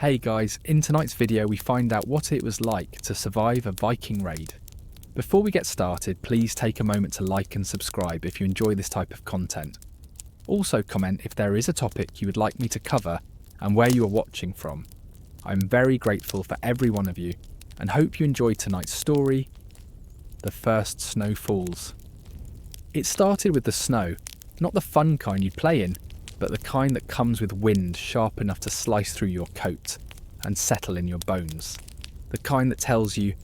Hey guys, in tonight's video we find out what it was like to survive a Viking raid. Before we get started, please take a moment to like and subscribe if you enjoy this type of content. Also comment if there is a topic you would like me to cover and where you are watching from. I'm very grateful for every one of you and hope you enjoyed tonight's story, The First Snow Falls. It started with the snow, not the fun kind you'd play in, but the kind that comes with wind sharp enough to slice through your coat and settle in your bones. The kind that tells you,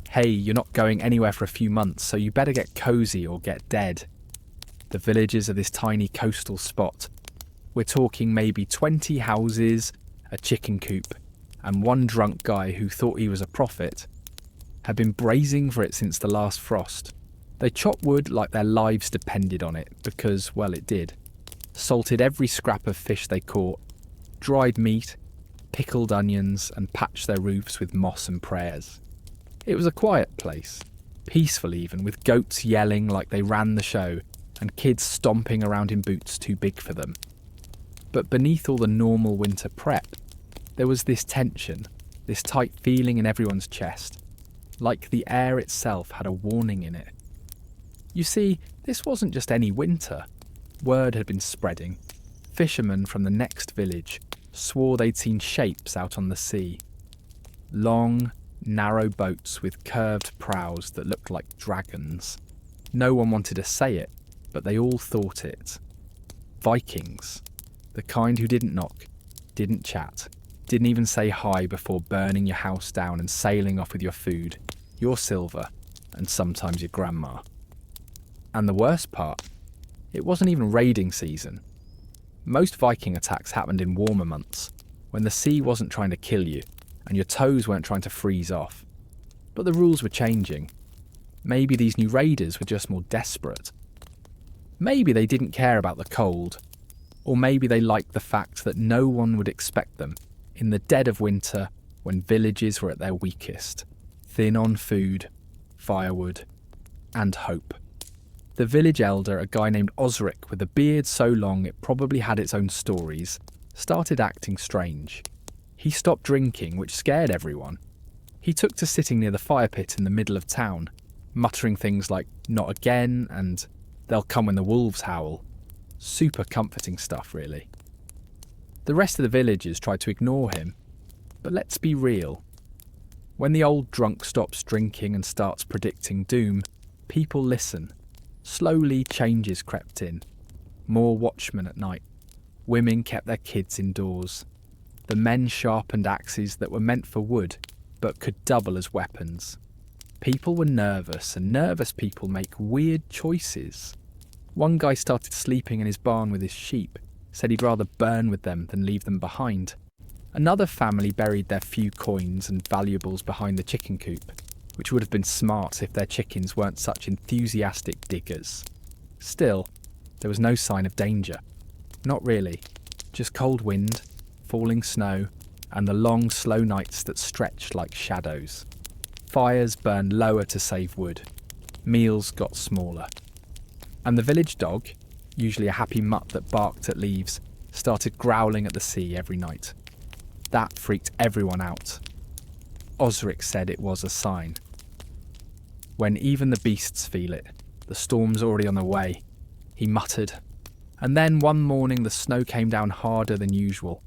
hey, you're not going anywhere for a few months, so you better get cozy or get dead. The villages of this tiny coastal spot. We're talking maybe 20 houses, a chicken coop, and one drunk guy who thought he was a prophet, had been brazing for it since the last frost. They chopped wood like their lives depended on it, because, well, it did. Salted every scrap of fish they caught, dried meat, pickled onions, and patched their roofs with moss and prayers. It was a quiet place, peaceful even, with goats yelling like they ran the show, and kids stomping around in boots too big for them. But beneath all the normal winter prep, there was this tension, this tight feeling in everyone's chest, like the air itself had a warning in it. You see, this wasn't just any winter. Word had been spreading. Fishermen from the next village swore they'd seen shapes out on the sea. Long, narrow boats with curved prows that looked like dragons. No one wanted to say it, but they all thought it. Vikings. The kind who didn't knock, didn't chat, didn't even say hi before burning your house down and sailing off with your food, your silver, and sometimes your grandma. And the worst part, it wasn't even raiding season. Most Viking attacks happened in warmer months, when the sea wasn't trying to kill you and your toes weren't trying to freeze off. But the rules were changing. Maybe these new raiders were just more desperate. Maybe they didn't care about the cold, or maybe they liked the fact that no one would expect them in the dead of winter when villages were at their weakest, thin on food, firewood, and hope. The village elder, a guy named Osric with a beard so long it probably had its own stories, started acting strange. He stopped drinking, which scared everyone. He took to sitting near the fire pit in the middle of town, muttering things like, "not again," and "they'll come when the wolves howl." Super comforting stuff, really. The rest of the villagers tried to ignore him, but let's be real. When the old drunk stops drinking and starts predicting doom, people listen. Slowly changes crept in. More watchmen at night. Women kept their kids indoors. The men sharpened axes that were meant for wood, but could double as weapons. People were nervous, and nervous people make weird choices. One guy started sleeping in his barn with his sheep, said he'd rather burn with them than leave them behind. Another family buried their few coins and valuables behind the chicken coop, which would have been smart if their chickens weren't such enthusiastic diggers. Still, there was no sign of danger. Not really. Just cold wind, falling snow, and the long, slow nights that stretched like shadows. Fires burned lower to save wood. Meals got smaller. And the village dog, usually a happy mutt that barked at leaves, started growling at the sea every night. That freaked everyone out. Osric said it was a sign. When even the beasts feel it, the storm's already on the way, he muttered. And then one morning the snow came down harder than usual.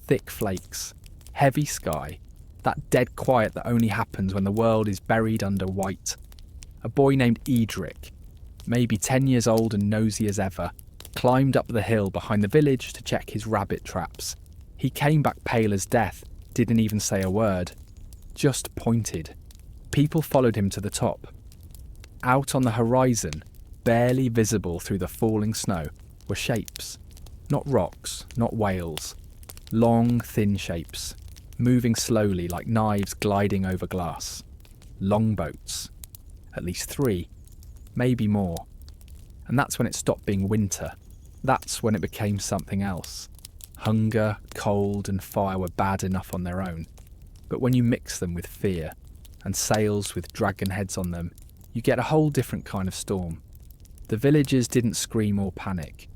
Thick flakes, heavy sky, that dead quiet that only happens when the world is buried under white. A boy named Edric, maybe 10 years old and nosy as ever, climbed up the hill behind the village to check his rabbit traps. He came back pale as death, didn't even say a word. Just pointed. People followed him to the top. Out on the horizon, barely visible through the falling snow, were shapes. Not rocks, not whales. Long, thin shapes, moving slowly like knives gliding over glass. Longboats. At least 3, maybe more. And that's when it stopped being winter. That's when it became something else. Hunger, cold, and fire were bad enough on their own. But when you mix them with fear, and sails with dragon heads on them, you get a whole different kind of storm. The villagers didn't scream or panic.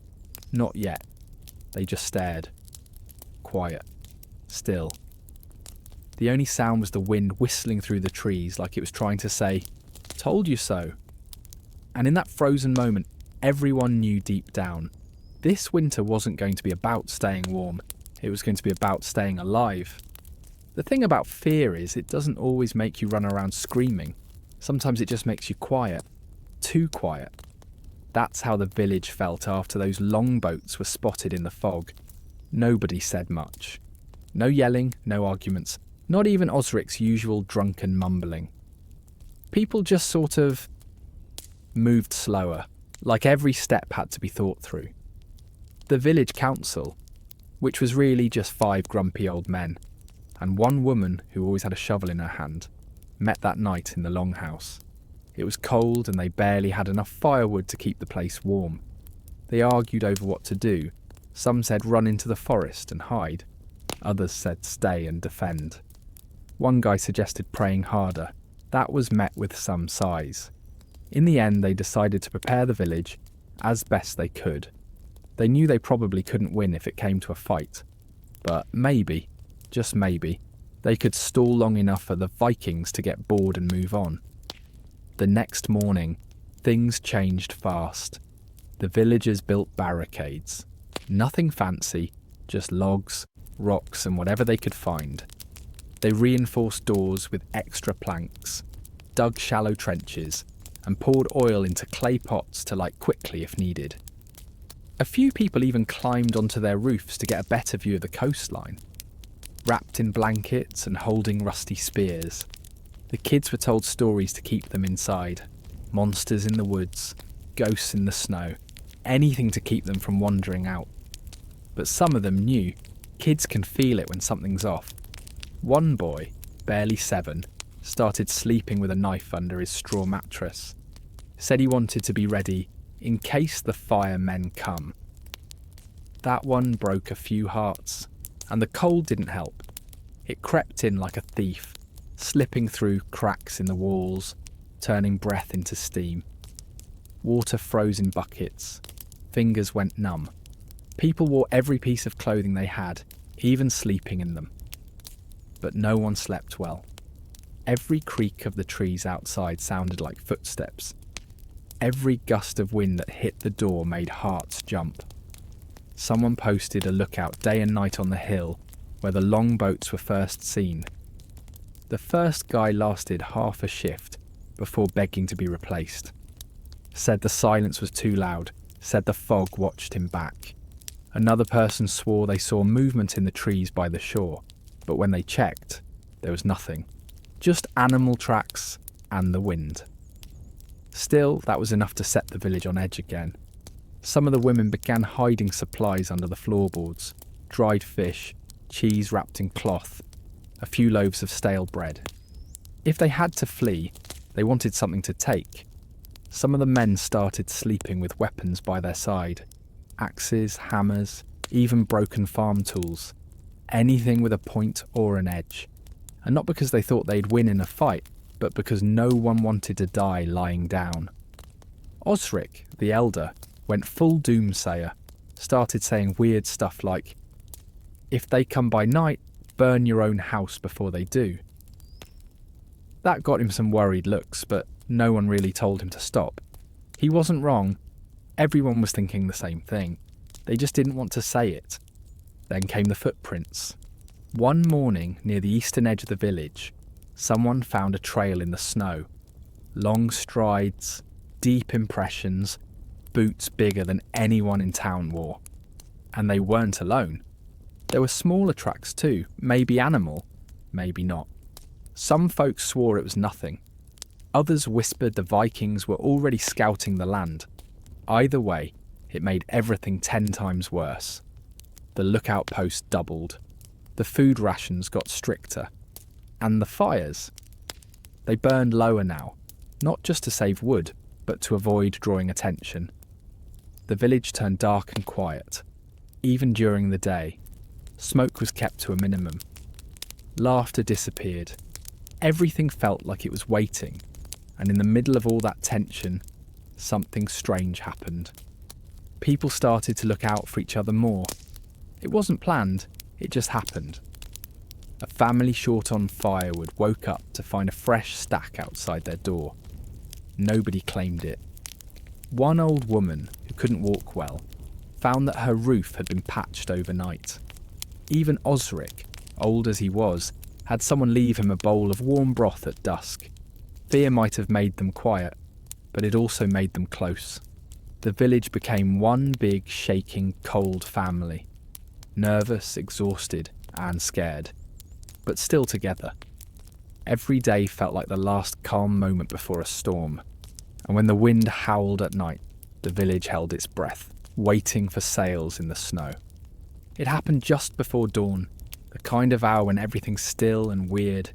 Not yet. They just stared. Quiet. Still. The only sound was the wind whistling through the trees like it was trying to say, "Told you so." And in that frozen moment, everyone knew deep down, this winter wasn't going to be about staying warm, it was going to be about staying alive. The thing about fear is it doesn't always make you run around screaming. Sometimes it just makes you quiet. Too quiet. That's how the village felt after those longboats were spotted in the fog. Nobody said much. No yelling, no arguments, not even Osric's usual drunken mumbling. People just sort of moved slower, like every step had to be thought through. The village council, which was really just 5 grumpy old men, and one woman who always had a shovel in her hand, met that night in the longhouse. It was cold and they barely had enough firewood to keep the place warm. They argued over what to do. Some said run into the forest and hide. Others said stay and defend. One guy suggested praying harder. That was met with some sighs. In the end, they decided to prepare the village as best they could. They knew they probably couldn't win if it came to a fight. But maybe, just maybe, they could stall long enough for the Vikings to get bored and move on. The next morning, things changed fast. The villagers built barricades. Nothing fancy, just logs, rocks and whatever they could find. They reinforced doors with extra planks, dug shallow trenches, and poured oil into clay pots to light quickly if needed. A few people even climbed onto their roofs to get a better view of the coastline. Wrapped in blankets and holding rusty spears, the kids were told stories to keep them inside. Monsters in the woods, ghosts in the snow, anything to keep them from wandering out. But some of them knew kids can feel it when something's off. One boy, barely 7, started sleeping with a knife under his straw mattress. Said he wanted to be ready in case the firemen come. That one broke a few hearts, and the cold didn't help. It crept in like a thief, slipping through cracks in the walls, turning breath into steam. Water froze in buckets. Fingers went numb. People wore every piece of clothing they had, even sleeping in them. But no one slept well. Every creak of the trees outside sounded like footsteps. Every gust of wind that hit the door made hearts jump. Someone posted a lookout day and night on the hill where the longboats were first seen. The first guy lasted half a shift before begging to be replaced. Said the silence was too loud, said the fog watched him back. Another person swore they saw movement in the trees by the shore, but when they checked, there was nothing. Just animal tracks and the wind. Still, that was enough to set the village on edge again. Some of the women began hiding supplies under the floorboards, dried fish, cheese wrapped in cloth, a few loaves of stale bread. If they had to flee, they wanted something to take. Some of the men started sleeping with weapons by their side. Axes, hammers, even broken farm tools. Anything with a point or an edge. And not because they thought they'd win in a fight, but because no one wanted to die lying down. Osric, the elder, went full doomsayer, started saying weird stuff like, "If they come by night, burn your own house before they do." That got him some worried looks, but no one really told him to stop. He wasn't wrong. Everyone was thinking the same thing. They just didn't want to say it. Then came the footprints. One morning, near the eastern edge of the village, someone found a trail in the snow. Long strides, deep impressions, boots bigger than anyone in town wore. And they weren't alone. There were smaller tracks too, maybe animal, maybe not. Some folks swore it was nothing. Others whispered the Vikings were already scouting the land. Either way, it made everything 10 times worse. The lookout post doubled. The food rations got stricter. And the fires? They burned lower now, not just to save wood, but to avoid drawing attention. The village turned dark and quiet, even during the day. Smoke was kept to a minimum. Laughter disappeared. Everything felt like it was waiting, and in the middle of all that tension, something strange happened. People started to look out for each other more. It wasn't planned, it just happened. A family short on firewood woke up to find a fresh stack outside their door. Nobody claimed it. One old woman, who couldn't walk well, found that her roof had been patched overnight. Even Osric, old as he was, had someone leave him a bowl of warm broth at dusk. Fear might have made them quiet, but it also made them close. The village became one big, shaking, cold family. Nervous, exhausted, and scared, but still together. Every day felt like the last calm moment before a storm, and when the wind howled at night, the village held its breath, waiting for sails in the snow. It happened just before dawn, the kind of hour when everything's still and weird,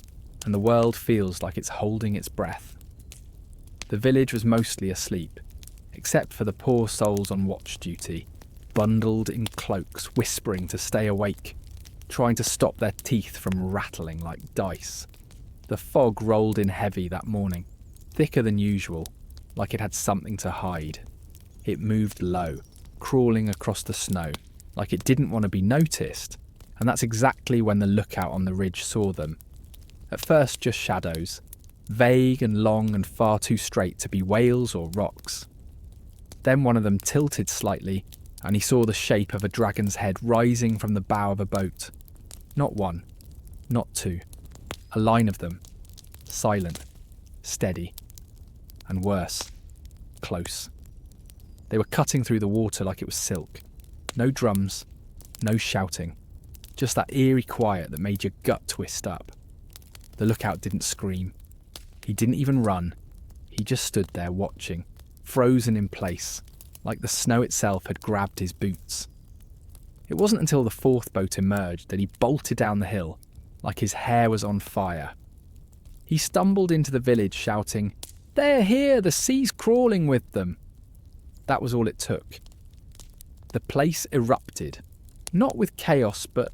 and the world feels like it's holding its breath. The village was mostly asleep, except for the poor souls on watch duty, bundled in cloaks, whispering to stay awake, trying to stop their teeth from rattling like dice. The fog rolled in heavy that morning, thicker than usual, like it had something to hide. It moved low, crawling across the snow, like it didn't want to be noticed, and that's exactly when the lookout on the ridge saw them. At first just shadows, vague and long and far too straight to be whales or rocks. Then one of them tilted slightly, and he saw the shape of a dragon's head rising from the bow of a boat. Not one, not two, a line of them, silent, steady, and worse, close. They were cutting through the water like it was silk. No drums, no shouting, just that eerie quiet that made your gut twist up. The lookout didn't scream. He didn't even run. He just stood there watching, frozen in place, like the snow itself had grabbed his boots. It wasn't until the fourth boat emerged that he bolted down the hill, like his hair was on fire. He stumbled into the village shouting, "They're here, the sea's crawling with them." That was all it took. The place erupted, not with chaos, but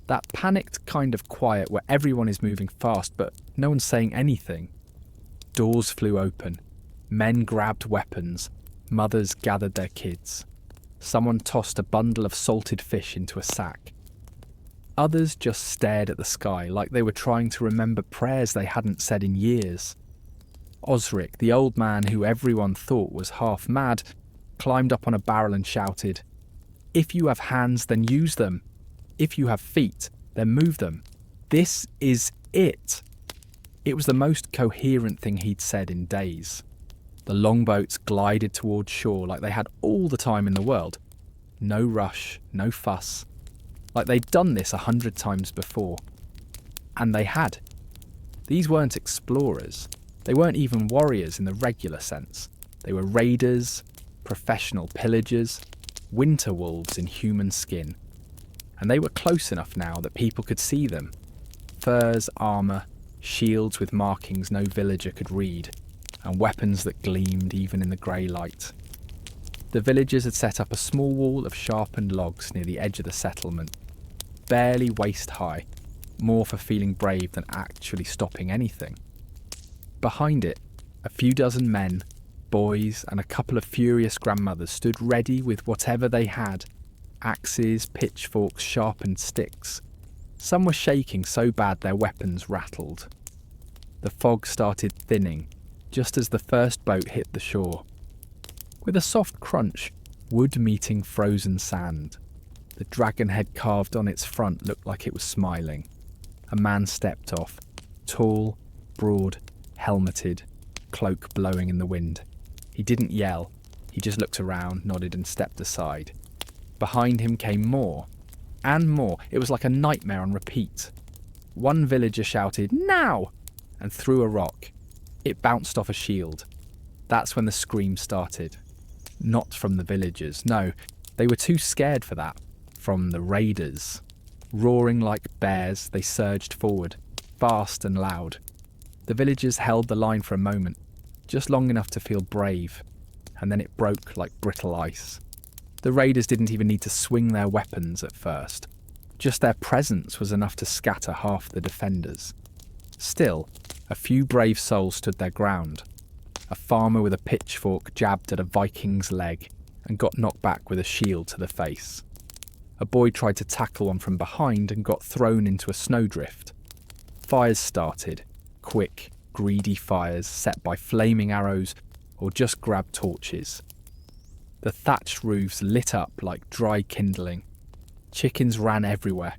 that panicked kind of quiet where everyone is moving fast but no one's saying anything. Doors flew open, men grabbed weapons, mothers gathered their kids. Someone tossed a bundle of salted fish into a sack. Others just stared at the sky like they were trying to remember prayers they hadn't said in years. Osric, the old man who everyone thought was half mad, climbed up on a barrel and shouted, "If you have hands, then use them. If you have feet, then move them. This is it." It was the most coherent thing he'd said in days. The longboats glided towards shore like they had all the time in the world. No rush, no fuss. Like they'd done this 100 times before. And they had. These weren't explorers. They weren't even warriors in the regular sense. They were raiders, professional pillagers, winter wolves in human skin. And they were close enough now that people could see them. Furs, armour, shields with markings no villager could read, and weapons that gleamed even in the grey light. The villagers had set up a small wall of sharpened logs near the edge of the settlement, barely waist high, more for feeling brave than actually stopping anything. Behind it, a few dozen men, boys, and a couple of furious grandmothers stood ready with whatever they had: axes, pitchforks, sharpened sticks. Some were shaking so bad their weapons rattled. The fog started thinning just as the first boat hit the shore. With a soft crunch, wood meeting frozen sand. The dragon head carved on its front looked like it was smiling. A man stepped off, tall, broad, helmeted, cloak blowing in the wind. He didn't yell, he just looked around, nodded and stepped aside. Behind him came more, and more. It was like a nightmare on repeat. One villager shouted, "Now!" and threw a rock. It bounced off a shield. That's when the scream started. Not from the villagers, no, they were too scared for that. From the raiders. Roaring like bears, they surged forward, fast and loud. The villagers held the line for a moment, just long enough to feel brave, and then it broke like brittle ice. The raiders didn't even need to swing their weapons at first. Just their presence was enough to scatter half the defenders. Still, a few brave souls stood their ground. A farmer with a pitchfork jabbed at a Viking's leg and got knocked back with a shield to the face. A boy tried to tackle one from behind and got thrown into a snowdrift. fires started. Quick, greedy fires set by flaming arrows or just grabbed torches. The thatched roofs lit up like dry kindling. Chickens ran everywhere.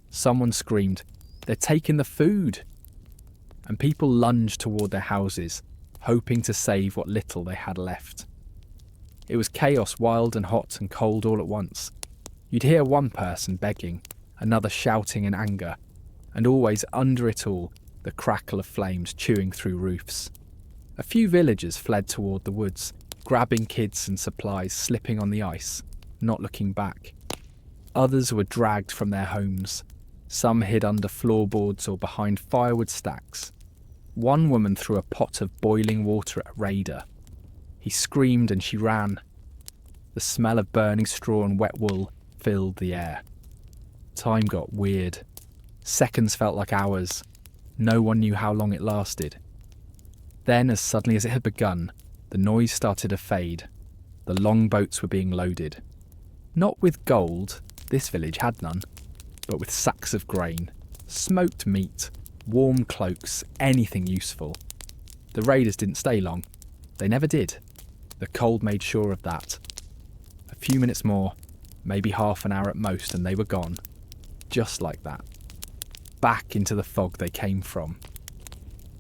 Someone screamed, "They're taking the food!" And people lunged toward their houses, hoping to save what little they had left. It was chaos, wild and hot and cold all at once. You'd hear one person begging, another shouting in anger, and always under it all, the crackle of flames chewing through roofs. A few villagers fled toward the woods, grabbing kids and supplies, slipping on the ice, not looking back. Others were dragged from their homes. Some hid under floorboards or behind firewood stacks. One woman threw a pot of boiling water at a raider. He screamed and she ran. The smell of burning straw and wet wool filled the air. Time got weird. Seconds felt like hours. No one knew how long it lasted. Then, as suddenly as it had begun, the noise started to fade. The longboats were being loaded. Not with gold, this village had none, but with sacks of grain, smoked meat, warm cloaks, anything useful. The raiders didn't stay long. They never did. The cold made sure of that. A few minutes more, maybe half an hour at most, and they were gone. Just like that. Back into the fog they came from.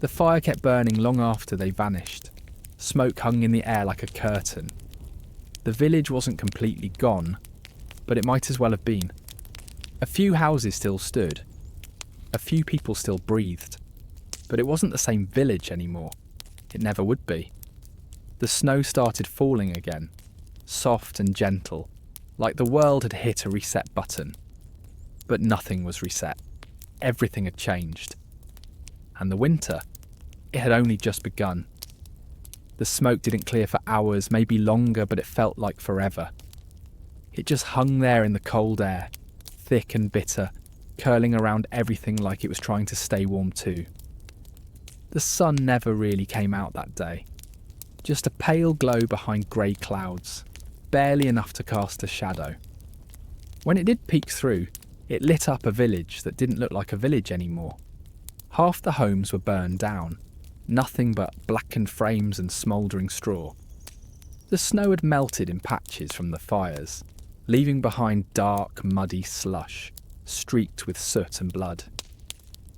The fire kept burning long after they vanished. Smoke hung in the air like a curtain. The village wasn't completely gone, but it might as well have been. A few houses still stood. A few people still breathed. But it wasn't the same village anymore. It never would be. The snow started falling again, soft and gentle, like the world had hit a reset button. But nothing was reset. Everything had changed. And the winter, it had only just begun. The smoke didn't clear for hours, maybe longer, but it felt like forever. It just hung there in the cold air, thick and bitter, curling around everything like it was trying to stay warm too. The sun never really came out that day. Just a pale glow behind grey clouds, barely enough to cast a shadow. When it did peek through, it lit up a village that didn't look like a village anymore. Half the homes were burned down, nothing but blackened frames and smouldering straw. The snow had melted in patches from the fires, leaving behind dark, muddy slush, streaked with soot and blood.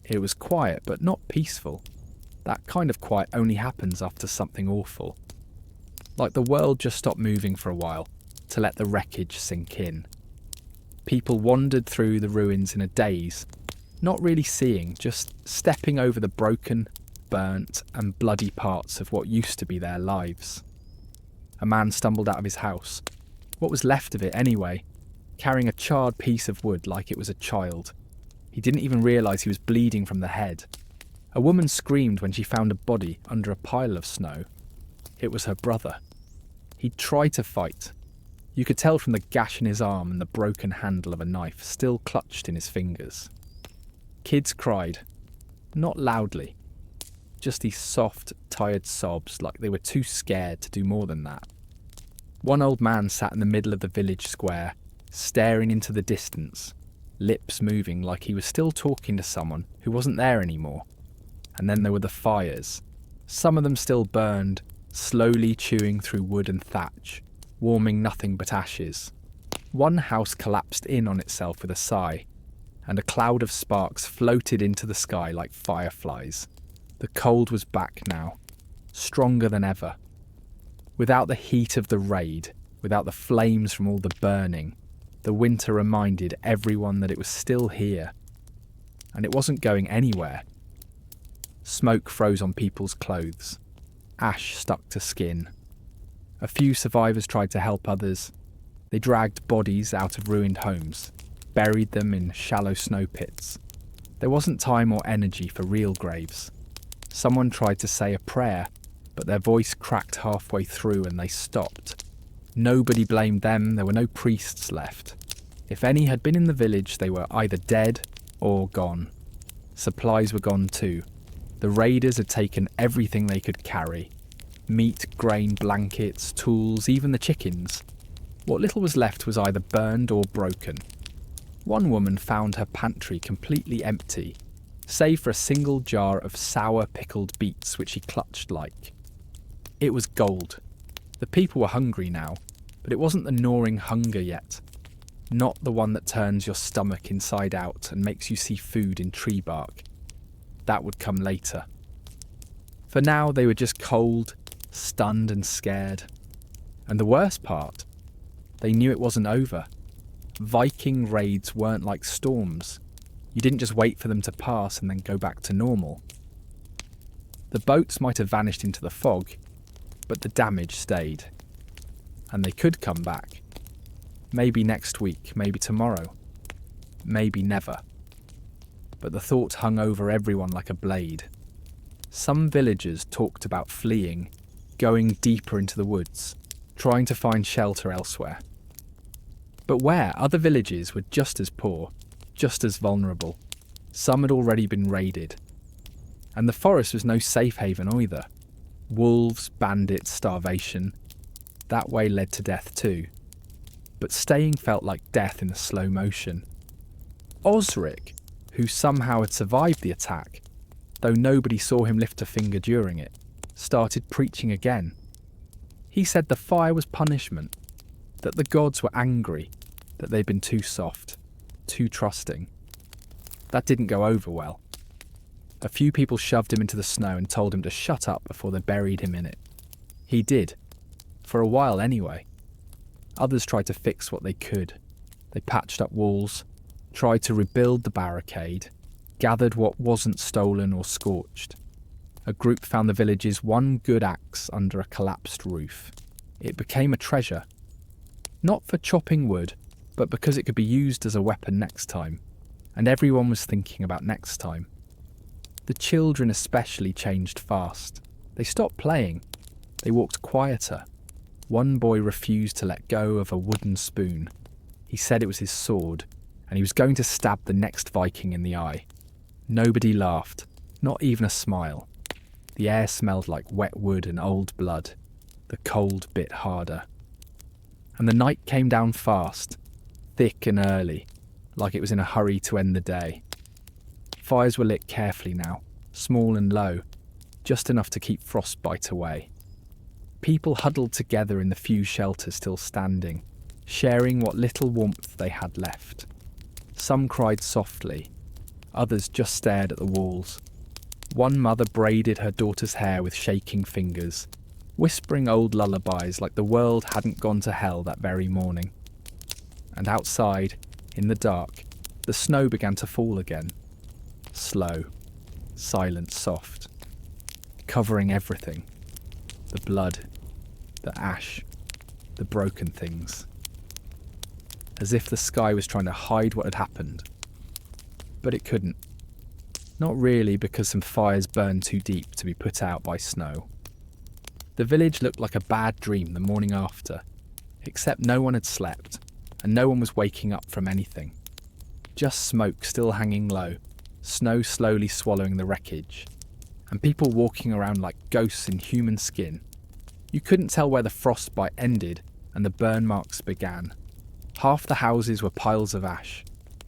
It was quiet, but not peaceful. That kind of quiet only happens after something awful. Like the world just stopped moving for a while, to let the wreckage sink in. People wandered through the ruins in a daze, not really seeing, just stepping over the broken, burnt and bloody parts of what used to be their lives. A man stumbled out of his house, what was left of it anyway, carrying a charred piece of wood like it was a child. He didn't even realise he was bleeding from the head. A woman screamed when she found a body under a pile of snow. It was her brother. He'd tried to fight. You could tell from the gash in his arm and the broken handle of a knife still clutched in his fingers. Kids cried, not loudly, just these soft, tired sobs like they were too scared to do more than that. One old man sat in the middle of the village square, staring into the distance, lips moving like he was still talking to someone who wasn't there anymore. And then there were the fires. Some of them still burned, slowly chewing through wood and thatch, warming nothing but ashes. One house collapsed in on itself with a sigh, and a cloud of sparks floated into the sky like fireflies. The cold was back now, stronger than ever. Without the heat of the raid, without the flames from all the burning, the winter reminded everyone that it was still here. And it wasn't going anywhere. Smoke froze on people's clothes. Ash stuck to skin. A few survivors tried to help others. They dragged bodies out of ruined homes, buried them in shallow snow pits. There wasn't time or energy for real graves. Someone tried to say a prayer, but their voice cracked halfway through and they stopped. Nobody blamed them, there were no priests left. If any had been in the village, they were either dead or gone. Supplies were gone too. The raiders had taken everything they could carry. Meat, grain, blankets, tools, even the chickens. What little was left was either burned or broken. One woman found her pantry completely empty. save for a single jar of sour pickled beets which he clutched like. It was gold. The people were hungry now, but it wasn't the gnawing hunger yet. Not the one that turns your stomach inside out and makes you see food in tree bark. That would come later. For now, they were just cold, stunned and scared. And the worst part, they knew it wasn't over. Viking raids weren't like storms. You didn't just wait for them to pass and then go back to normal. The boats might have vanished into the fog, but the damage stayed. And they could come back. Maybe next week, maybe tomorrow, maybe never. But the thought hung over everyone like a blade. Some villagers talked about fleeing, going deeper into the woods, trying to find shelter elsewhere. But where? Other villages were just as poor, just as vulnerable. Some had already been raided. And the forest was no safe haven either. Wolves, bandits, starvation. That way led to death too. But staying felt like death in slow motion. Osric, who somehow had survived the attack, though nobody saw him lift a finger during it, started preaching again. He said the fire was punishment, that the gods were angry, that they'd been too soft, too trusting. That didn't go over well. A few people shoved him into the snow and told him to shut up before they buried him in it. He did, for a while anyway. Others tried to fix what they could. They patched up walls, tried to rebuild the barricade, gathered what wasn't stolen or scorched. A group found the village's one good axe under a collapsed roof. It became a treasure. Not for chopping wood, but because it could be used as a weapon next time. And everyone was thinking about next time. The children especially changed fast. They stopped playing. They walked quieter. One boy refused to let go of a wooden spoon. He said it was his sword, and he was going to stab the next Viking in the eye. Nobody laughed, not even a smile. The air smelled like wet wood and old blood. The cold bit harder. And the night came down fast, thick and early, like it was in a hurry to end the day. Fires were lit carefully now, small and low, just enough to keep frostbite away. People huddled together in the few shelters still standing, sharing what little warmth they had left. Some cried softly, others just stared at the walls. One mother braided her daughter's hair with shaking fingers, whispering old lullabies like the world hadn't gone to hell that very morning. And outside, in the dark, the snow began to fall again. Slow, silent, soft, covering everything. The blood, the ash, the broken things. As if the sky was trying to hide what had happened. But it couldn't. Not really, because some fires burned too deep to be put out by snow. The village looked like a bad dream the morning after, except no one had slept, and no one was waking up from anything. Just smoke still hanging low, snow slowly swallowing the wreckage, and people walking around like ghosts in human skin. You couldn't tell where the frostbite ended and the burn marks began. Half the houses were piles of ash.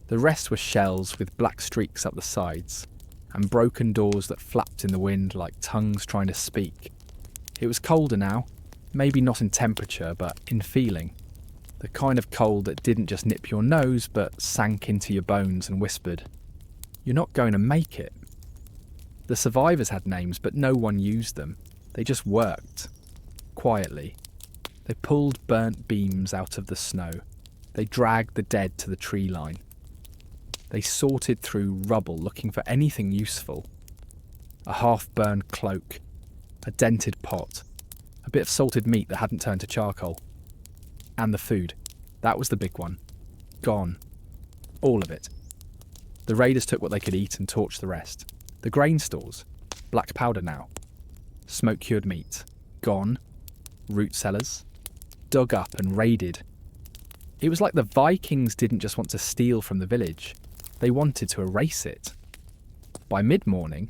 The rest were shells with black streaks up the sides, and broken doors that flapped in the wind like tongues trying to speak. It was colder now, maybe not in temperature, but in feeling. The kind of cold that didn't just nip your nose, but sank into your bones and whispered, "You're not going to make it." The survivors had names, but no one used them. They just worked. Quietly. They pulled burnt beams out of the snow. They dragged the dead to the tree line. They sorted through rubble looking for anything useful. A half-burned cloak, a dented pot, a bit of salted meat that hadn't turned to charcoal. And the food. That was the big one. Gone. All of it. The raiders took what they could eat and torched the rest. The grain stores. Black powder now. Smoke-cured meat. Gone. Root cellars. Dug up and raided. It was like the Vikings didn't just want to steal from the village. They wanted to erase it. By mid-morning,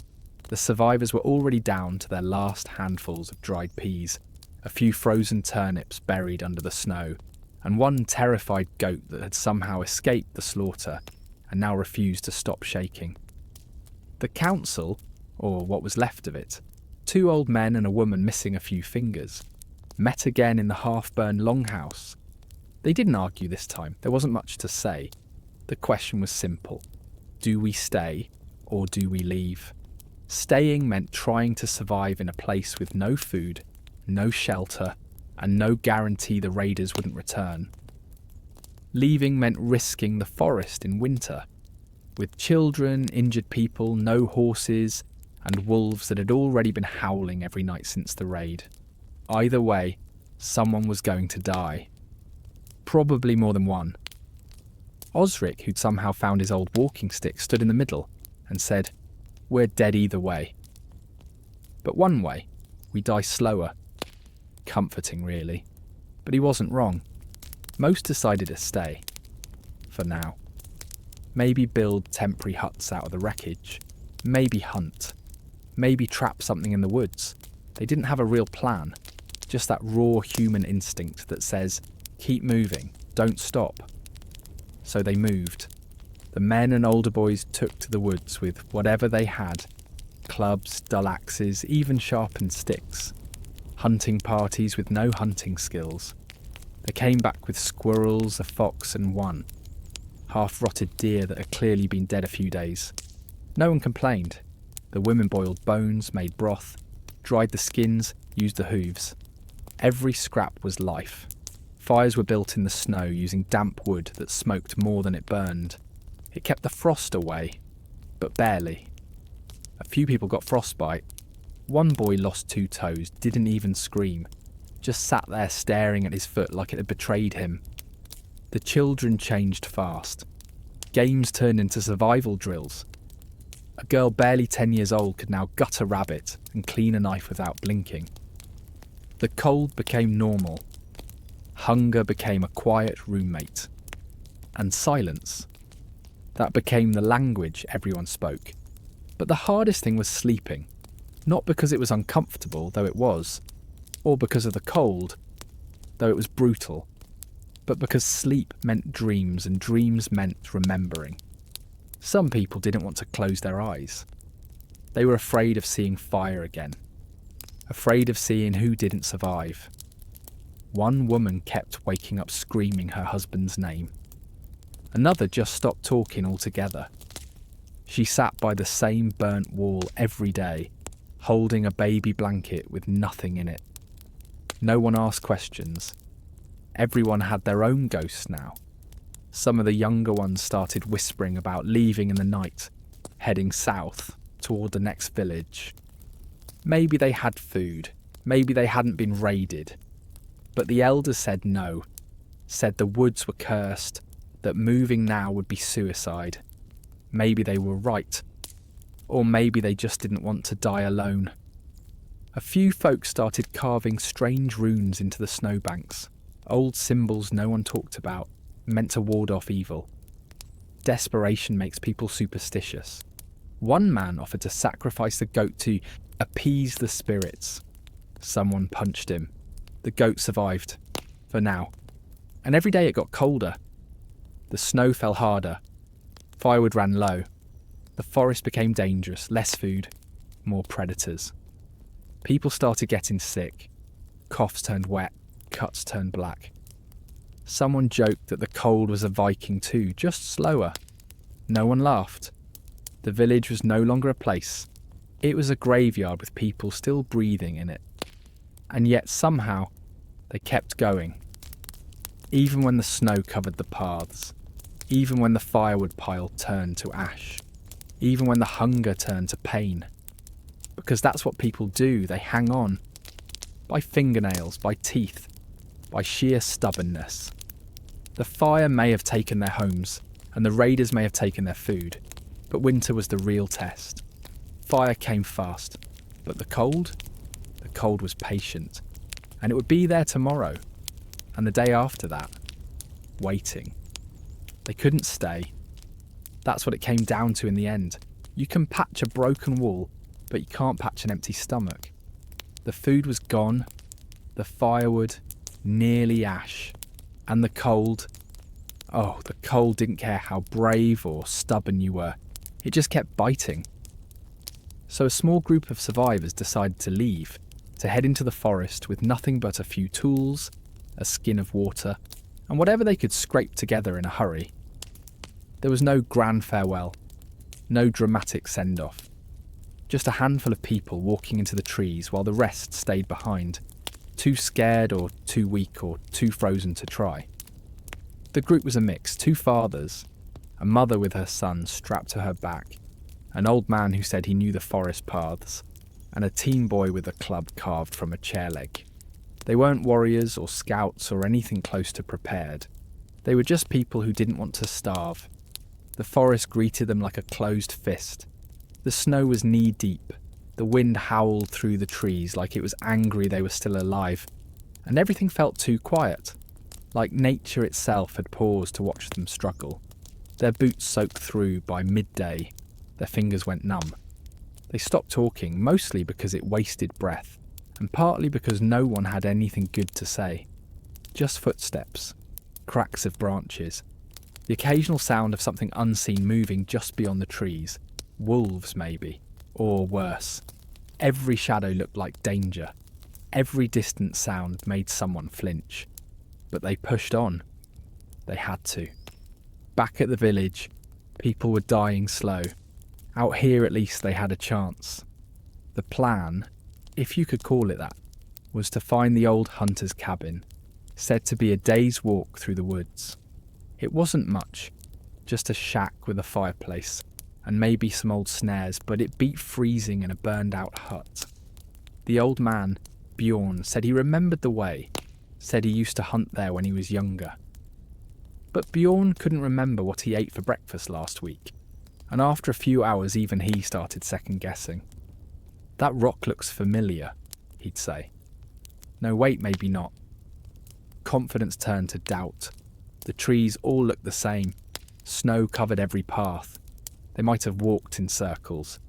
the survivors were already down to their last handfuls of dried peas, a few frozen turnips buried under the snow, and one terrified goat that had somehow escaped the slaughter and now refused to stop shaking. The council, or what was left of it, 2 old men and a woman missing a few fingers, met again in the half-burned longhouse. They didn't argue this time, there wasn't much to say. The question was simple. Do we stay, or do we leave? Staying meant trying to survive in a place with no food, no shelter, and no guarantee the raiders wouldn't return. Leaving meant risking the forest in winter, with children, injured people, no horses, and wolves that had already been howling every night since the raid. Either way, someone was going to die. Probably more than one. Osric, who'd somehow found his old walking stick, stood in the middle and said, "We're dead either way. But one way, we die slower." Comforting, really. But he wasn't wrong. Most decided to stay. For now. Maybe build temporary huts out of the wreckage. Maybe hunt. Maybe trap something in the woods. They didn't have a real plan. Just that raw human instinct that says, keep moving, don't stop. So they moved. The men and older boys took to the woods with whatever they had. Clubs, dull axes, even sharpened sticks. Hunting parties with no hunting skills. They came back with squirrels, a fox and one. Half-rotted deer that had clearly been dead a few days. No one complained. The women boiled bones, made broth, dried the skins, used the hooves. Every scrap was life. Fires were built in the snow using damp wood that smoked more than it burned. It kept the frost away, but barely. A few people got frostbite. One boy lost 2 toes, didn't even scream. Just sat there staring at his foot like it had betrayed him. The children changed fast. Games turned into survival drills. A girl barely 10 years old could now gut a rabbit and clean a knife without blinking. The cold became normal. Hunger became a quiet roommate. And silence. That became the language everyone spoke. But the hardest thing was sleeping. Not because it was uncomfortable, though it was, or because of the cold, though it was brutal, but because sleep meant dreams and dreams meant remembering. Some people didn't want to close their eyes. They were afraid of seeing fire again, afraid of seeing who didn't survive. One woman kept waking up screaming her husband's name. Another just stopped talking altogether. She sat by the same burnt wall every day, holding a baby blanket with nothing in it. No one asked questions. Everyone had their own ghosts now. Some of the younger ones started whispering about leaving in the night, heading south toward the next village. Maybe they had food, maybe they hadn't been raided. But the elders said no, said the woods were cursed, that moving now would be suicide. Maybe they were right. Or maybe they just didn't want to die alone. A few folk started carving strange runes into the snowbanks, old symbols no one talked about, meant to ward off evil. Desperation makes people superstitious. One man offered to sacrifice the goat to appease the spirits. Someone punched him. The goat survived, for now. And every day it got colder. The snow fell harder. Firewood ran low. The forest became dangerous, less food, more predators. People started getting sick. Coughs turned wet, cuts turned black. Someone joked that the cold was a Viking too, just slower. No one laughed. The village was no longer a place. It was a graveyard with people still breathing in it. And yet somehow they kept going. Even when the snow covered the paths. Even when the firewood pile turned to ash. Even when the hunger turned to pain. Because that's what people do, they hang on. By fingernails, by teeth, by sheer stubbornness. The fire may have taken their homes, and the raiders may have taken their food, but winter was the real test. Fire came fast, but the cold was patient. And it would be there tomorrow, and the day after that, waiting. They couldn't stay. That's what it came down to in the end. You can patch a broken wall, but you can't patch an empty stomach. The food was gone, the firewood nearly ash, and the cold. Oh, the cold didn't care how brave or stubborn you were. It just kept biting. So a small group of survivors decided to leave, to head into the forest with nothing but a few tools, a skin of water, and whatever they could scrape together in a hurry. There was no grand farewell, no dramatic send-off. Just a handful of people walking into the trees while the rest stayed behind, too scared or too weak or too frozen to try. The group was a mix: two fathers, a mother with her son strapped to her back, an old man who said he knew the forest paths, and a teen boy with a club carved from a chair leg. They weren't warriors or scouts or anything close to prepared. They were just people who didn't want to starve. The forest greeted them like a closed fist. The snow was knee-deep. The wind howled through the trees like it was angry they were still alive. And everything felt too quiet, like nature itself had paused to watch them struggle. Their boots soaked through by midday. Their fingers went numb. They stopped talking, mostly because it wasted breath, and partly because no one had anything good to say. Just footsteps, cracks of branches, the occasional sound of something unseen moving just beyond the trees. Wolves, maybe, or worse. Every shadow looked like danger. Every distant sound made someone flinch. But they pushed on. They had to. Back at the village, people were dying slow. Out here at least they had a chance. The plan, if you could call it that, was to find the old hunter's cabin, said to be a day's walk through the woods. It wasn't much, just a shack with a fireplace, and maybe some old snares, but it beat freezing in a burned-out hut. The old man, Bjorn, said he remembered the way, said he used to hunt there when he was younger. But Bjorn couldn't remember what he ate for breakfast last week, and after a few hours even he started second-guessing. That rock looks familiar, he'd say. No, wait, maybe not. Confidence turned to doubt. The trees all looked the same. Snow covered every path. They might have walked in circles.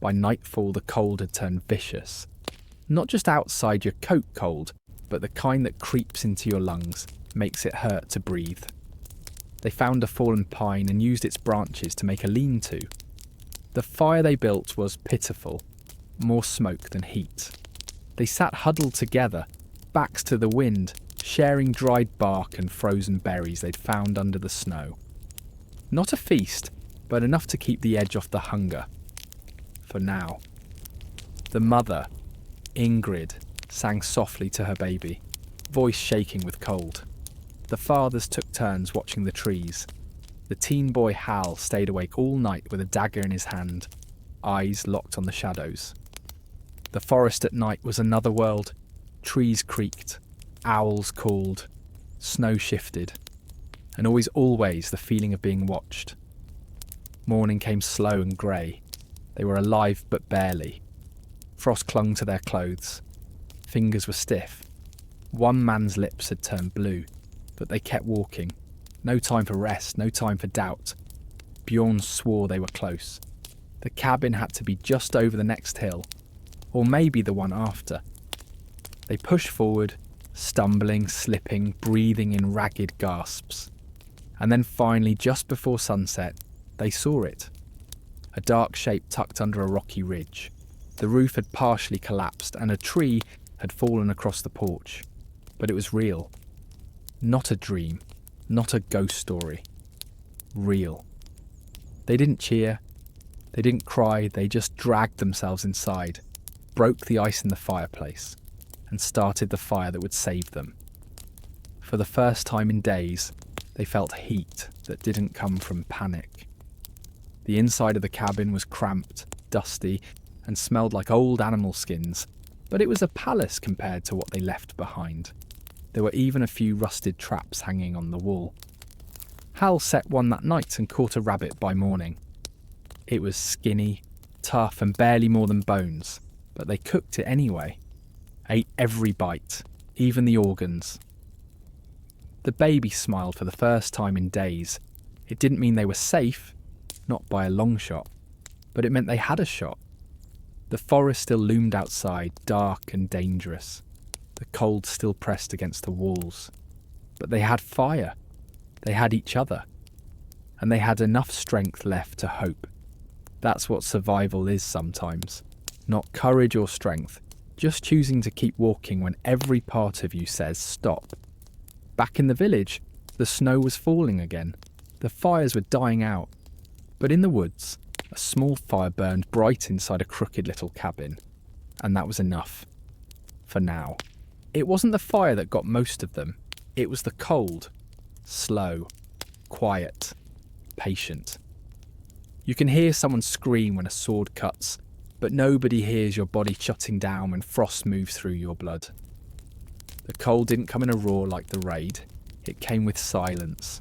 By nightfall the cold had turned vicious. Not just outside your coat cold, but the kind that creeps into your lungs, makes it hurt to breathe. They found a fallen pine and used its branches to make a lean-to. The fire they built was pitiful, more smoke than heat. They sat huddled together, backs to the wind, sharing dried bark and frozen berries they'd found under the snow. Not a feast, but enough to keep the edge off the hunger. For now. The mother, Ingrid, sang softly to her baby, voice shaking with cold. The fathers took turns watching the trees. The teen boy Hal stayed awake all night with a dagger in his hand, eyes locked on the shadows. The forest at night was another world. Trees creaked, owls called, snow shifted, and always the feeling of being watched. Morning came slow and grey. They were alive but barely. Frost clung to their clothes. Fingers were stiff. One man's lips had turned blue, but they kept walking. No time for rest, no time for doubt. Bjorn swore they were close. The cabin had to be just over the next hill, or maybe the one after. They pushed forward, stumbling, slipping, breathing in ragged gasps. And then finally, just before sunset, they saw it. A dark shape tucked under a rocky ridge. The roof had partially collapsed and a tree had fallen across the porch. But it was real. Not a dream, not a ghost story. Real. They didn't cheer, they didn't cry, they just dragged themselves inside, broke the ice in the fireplace, and started the fire that would save them. For the first time in days, they felt heat that didn't come from panic. The inside of the cabin was cramped, dusty, and smelled like old animal skins, but it was a palace compared to what they left behind. There were even a few rusted traps hanging on the wall. Hal set one that night and caught a rabbit by morning. It was skinny, tough, and barely more than bones, but they cooked it anyway. Ate every bite, even the organs. The baby smiled for the first time in days. It didn't mean they were safe, not by a long shot, but it meant they had a shot. The forest still loomed outside, dark and dangerous. The cold still pressed against the walls. But they had fire. They had each other. And they had enough strength left to hope. That's what survival is sometimes. Not courage or strength, just choosing to keep walking when every part of you says stop. Back in the village, the snow was falling again. The fires were dying out. But in the woods, a small fire burned bright inside a crooked little cabin. And that was enough. For now. It wasn't the fire that got most of them. It was the cold. Slow. Quiet. Patient. You can hear someone scream when a sword cuts, but nobody hears your body shutting down when frost moves through your blood. The cold didn't come in a roar like the raid. It came with silence,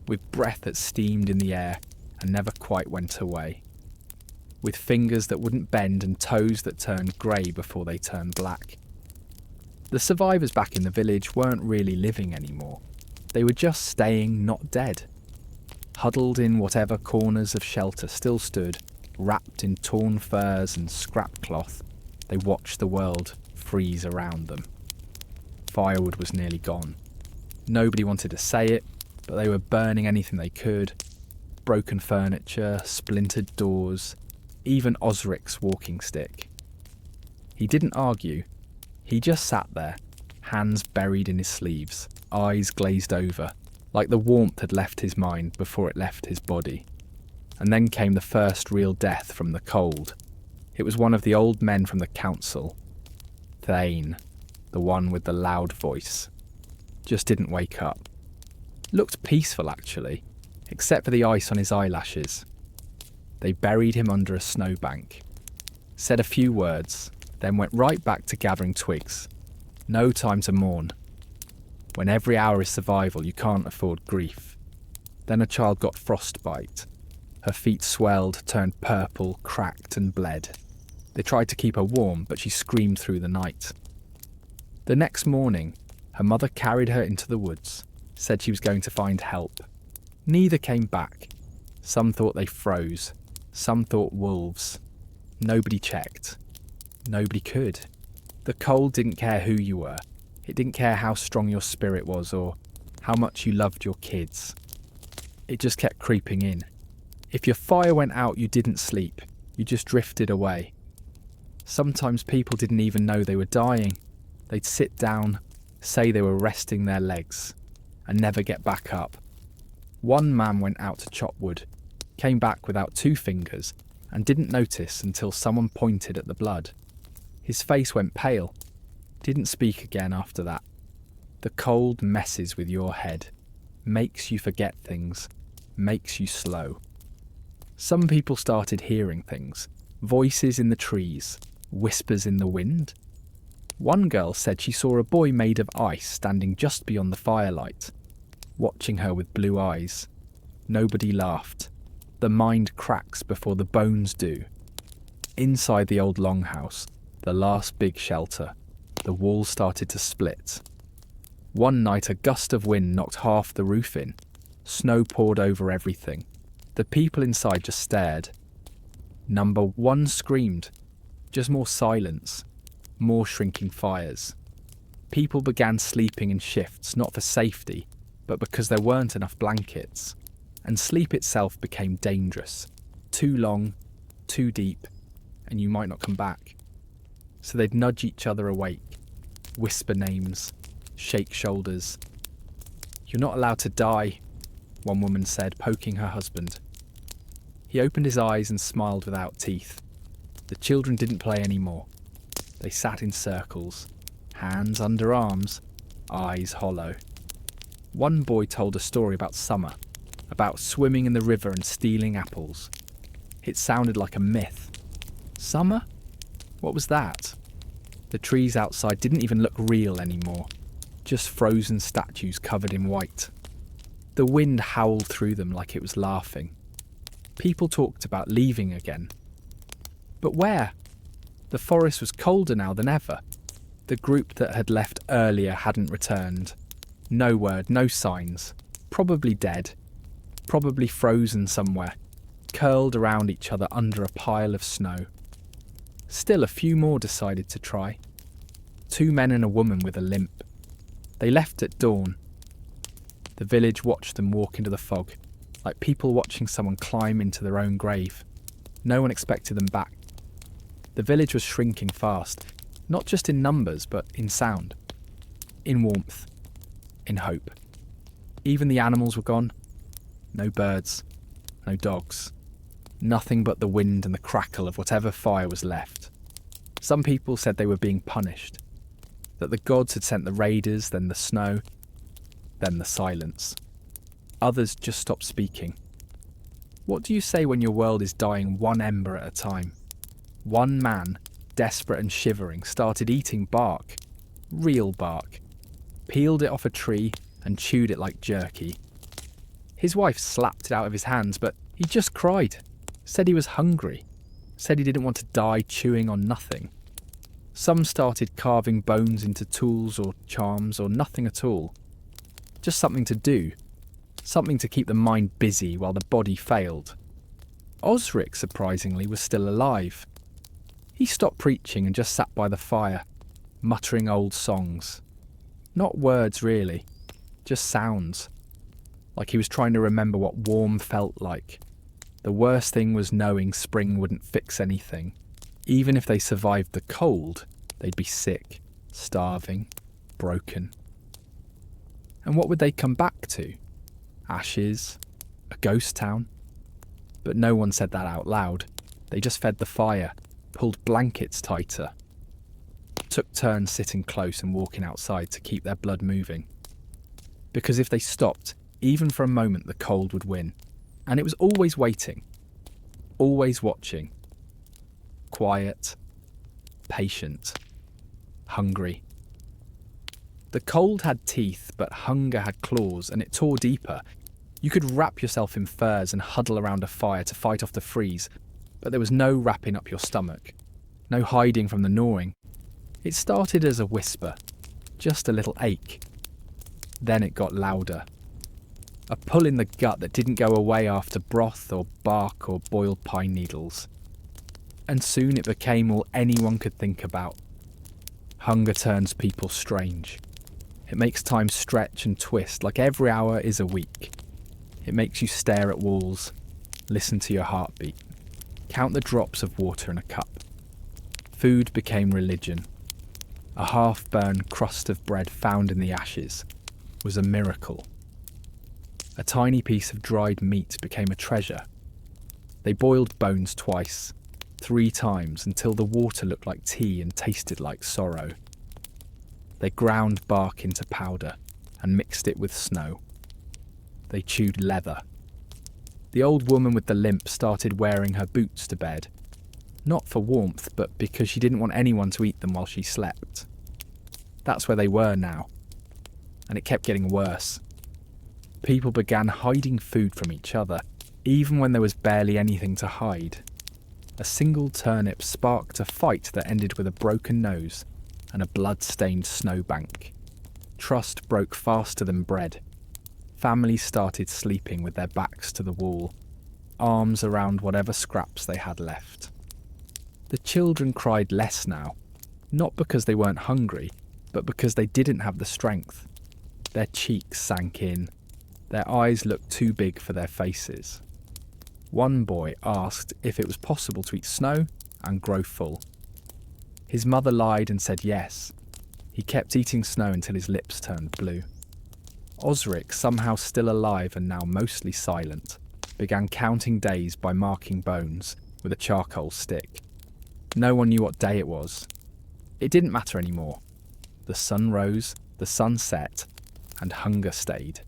with breath that steamed in the air and never quite went away, with fingers that wouldn't bend and toes that turned grey before they turned black. The survivors back in the village weren't really living anymore. They were just staying not dead. Huddled in whatever corners of shelter still stood, wrapped in torn furs and scrap cloth, they watched the world freeze around them. Firewood was nearly gone. Nobody wanted to say it, but they were burning anything they could. Broken furniture, splintered doors, even Osric's walking stick. He didn't argue. He just sat there, hands buried in his sleeves, eyes glazed over, like the warmth had left his mind before it left his body. And then came the first real death from the cold. It was one of the old men from the council. Thane, the one with the loud voice. Just didn't wake up. Looked peaceful, actually, except for the ice on his eyelashes. They buried him under a snowbank. Said a few words, then went right back to gathering twigs. No time to mourn. When every hour is survival, you can't afford grief. Then a child got frostbite. Her feet swelled, turned purple, cracked and bled. They tried to keep her warm, but she screamed through the night. The next morning, her mother carried her into the woods, said she was going to find help. Neither came back. Some thought they froze. Some thought wolves. Nobody checked. Nobody could. The cold didn't care who you were. It didn't care how strong your spirit was or how much you loved your kids. It just kept creeping in. If your fire went out, you didn't sleep. You just drifted away. Sometimes people didn't even know they were dying. They'd sit down, say they were resting their legs, and never get back up. One man went out to chop wood, came back without 2 fingers, and didn't notice until someone pointed at the blood. His face went pale. Didn't speak again after that. The cold messes with your head, makes you forget things, makes you slow. Some people started hearing things, voices in the trees, whispers in the wind. One girl said she saw a boy made of ice standing just beyond the firelight, watching her with blue eyes. Nobody laughed. The mind cracks before the bones do. Inside the old longhouse, the last big shelter, the walls started to split. One night a gust of wind knocked half the roof in. Snow poured over everything. The people inside just stared. Number 1 screamed. Just more silence. More shrinking fires. People began sleeping in shifts, not for safety, but because there weren't enough blankets. And sleep itself became dangerous. Too long, too deep, and you might not come back. So they'd nudge each other awake, whisper names, shake shoulders. "You're not allowed to die," one woman said, poking her husband. He opened his eyes and smiled without teeth. The children didn't play anymore. They sat in circles, hands under arms, eyes hollow. One boy told a story about summer, about swimming in the river and stealing apples. It sounded like a myth. Summer? What was that? The trees outside didn't even look real anymore, just frozen statues covered in white. The wind howled through them like it was laughing. People talked about leaving again. But where? The forest was colder now than ever. The group that had left earlier hadn't returned. No word, no signs. Probably dead. Probably frozen somewhere, curled around each other under a pile of snow. Still a few more decided to try. 2 men and a woman with a limp. They left at dawn. The village watched them walk into the fog, like people watching someone climb into their own grave. No one expected them back. The village was shrinking fast, not just in numbers, but in sound, in warmth, in hope. Even the animals were gone. No birds, no dogs. Nothing but the wind and the crackle of whatever fire was left. Some people said they were being punished, that the gods had sent the raiders, then the snow, then the silence. Others just stopped speaking. What do you say when your world is dying one ember at a time? One man, desperate and shivering, started eating bark, real bark, peeled it off a tree and chewed it like jerky. His wife slapped it out of his hands, but he just cried, said he was hungry, said he didn't want to die chewing on nothing. Some started carving bones into tools or charms or nothing at all. Just something to do, something to keep the mind busy while the body failed. Osric, surprisingly, was still alive. He stopped preaching and just sat by the fire, muttering old songs. Not words, really, just sounds. Like he was trying to remember what warm felt like. The worst thing was knowing spring wouldn't fix anything. Even if they survived the cold, they'd be sick, starving, broken. And what would they come back to? Ashes? A ghost town? But no one said that out loud. They just fed the fire, pulled blankets tighter, took turns sitting close and walking outside to keep their blood moving. Because if they stopped, even for a moment, the cold would win. And it was always waiting, always watching. Quiet, patient, hungry. The cold had teeth, but hunger had claws, and it tore deeper. You could wrap yourself in furs and huddle around a fire to fight off the freeze, but there was no wrapping up your stomach, no hiding from the gnawing. It started as a whisper, just a little ache. Then it got louder. A pull in the gut that didn't go away after broth or bark or boiled pine needles. And soon it became all anyone could think about. Hunger turns people strange. It makes time stretch and twist like every hour is a week. It makes you stare at walls, listen to your heartbeat, count the drops of water in a cup. Food became religion. A half-burned crust of bread found in the ashes was a miracle. A tiny piece of dried meat became a treasure. They boiled bones twice, 3 times, until the water looked like tea and tasted like sorrow. They ground bark into powder and mixed it with snow. They chewed leather. The old woman with the limp started wearing her boots to bed, not for warmth, but because she didn't want anyone to eat them while she slept. That's where they were now, and it kept getting worse. People began hiding food from each other, even when there was barely anything to hide. A single turnip sparked a fight that ended with a broken nose and a blood-stained snowbank. Trust broke faster than bread. Families started sleeping with their backs to the wall, arms around whatever scraps they had left. The children cried less now, not because they weren't hungry, but because they didn't have the strength. Their cheeks sank in. Their eyes looked too big for their faces. One boy asked if it was possible to eat snow and grow full. His mother lied and said yes. He kept eating snow until his lips turned blue. Osric, somehow still alive and now mostly silent, began counting days by marking bones with a charcoal stick. No one knew what day it was. It didn't matter anymore. The sun rose, the sun set, and hunger stayed.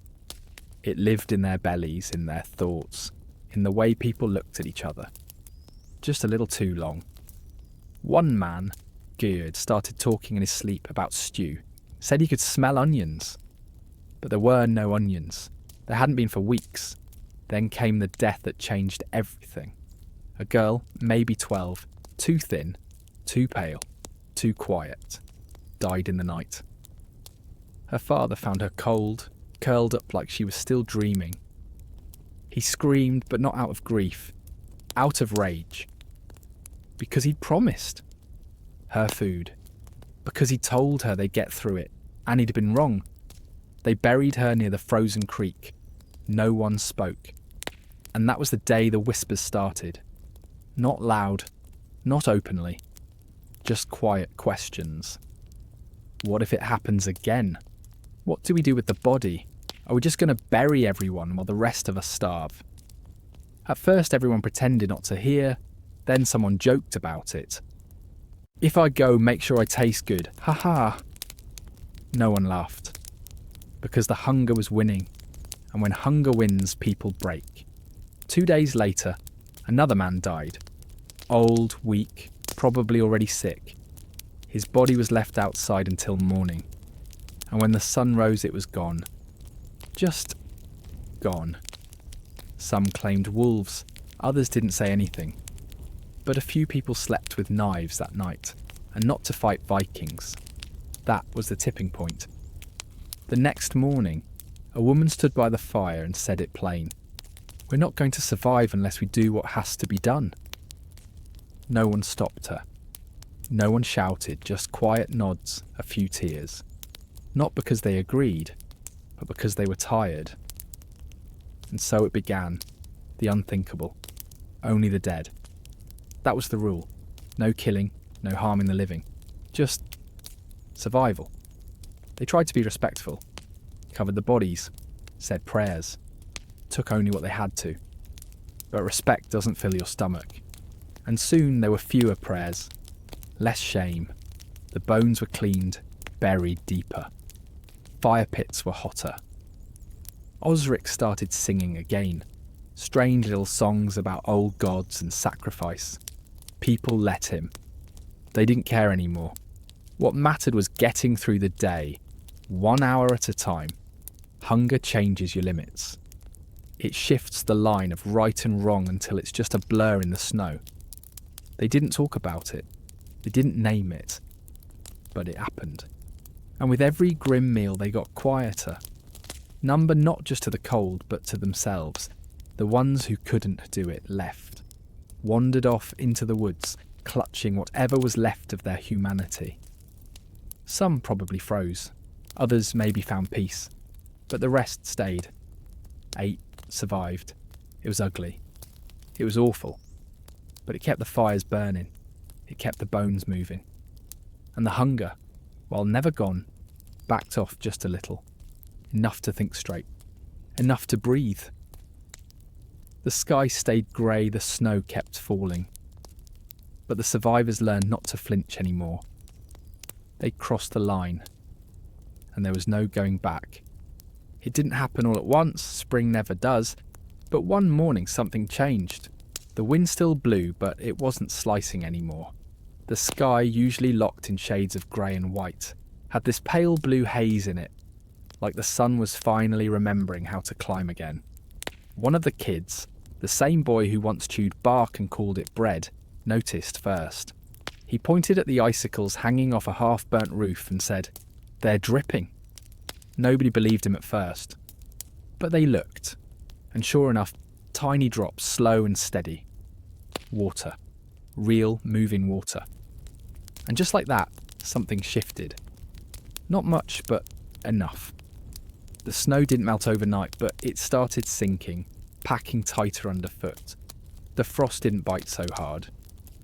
It lived in their bellies, in their thoughts, in the way people looked at each other. Just a little too long. One man, Geared, started talking in his sleep about stew, said he could smell onions. But there were no onions. There hadn't been for weeks. Then came the death that changed everything. A girl, maybe 12, too thin, too pale, too quiet, died in the night. Her father found her cold, curled up like she was still dreaming. He screamed, but not out of grief, out of rage. Because he'd promised her food. Because he told her they'd get through it, and he'd been wrong. They buried her near the frozen creek. No one spoke. And that was the day the whispers started. Not loud, not openly, just quiet questions. What if it happens again? What do we do with the body? Are we just going to bury everyone while the rest of us starve? At first everyone pretended not to hear, then someone joked about it. If I go, make sure I taste good, haha. No one laughed, because the hunger was winning, and when hunger wins, people break. 2 days later, another man died. Old, weak, probably already sick. His body was left outside until morning, and when the sun rose it was gone. Just gone. Some claimed wolves, others didn't say anything. But a few people slept with knives that night, and not to fight Vikings. That was the tipping point. The next morning, a woman stood by the fire and said it plain. We're not going to survive unless we do what has to be done. No one stopped her. No one shouted, just quiet nods, a few tears. Not because they agreed, but because they were tired. And so it began, the unthinkable. Only the dead. That was the rule. No killing, no harming the living. Just survival. They tried to be respectful, covered the bodies, said prayers, took only what they had to. But respect doesn't fill your stomach. And soon there were fewer prayers, less shame. The bones were cleaned, buried deeper. Fire pits were hotter. Osric started singing again, strange little songs about old gods and sacrifice. People let him. They didn't care anymore. What mattered was getting through the day, 1 hour at a time. Hunger changes your limits. It shifts the line of right and wrong until it's just a blur in the snow. They didn't talk about it. They didn't name it. But it happened. And with every grim meal they got quieter. Number not just to the cold, but to themselves. The ones who couldn't do it left. Wandered off into the woods, clutching whatever was left of their humanity. Some probably froze. Others maybe found peace. But the rest stayed. Ate, survived. It was ugly. It was awful. But it kept the fires burning. It kept the bones moving. And the hunger, while never gone, backed off just a little. Enough to think straight. Enough to breathe. The sky stayed grey, the snow kept falling. But the survivors learned not to flinch anymore. They crossed the line. And there was no going back. It didn't happen all at once, spring never does. But one morning something changed. The wind still blew, but it wasn't slicing anymore. The sky, usually locked in shades of grey and white, had this pale blue haze in it, like the sun was finally remembering how to climb again. One of the kids, the same boy who once chewed bark and called it bread, noticed first. He pointed at the icicles hanging off a half-burnt roof and said, "They're dripping." Nobody believed him at first. But they looked, and sure enough, tiny drops, slow and steady. Water. Real, moving water. And just like that, something shifted. Not much, but enough. The snow didn't melt overnight, but it started sinking, packing tighter underfoot. The frost didn't bite so hard.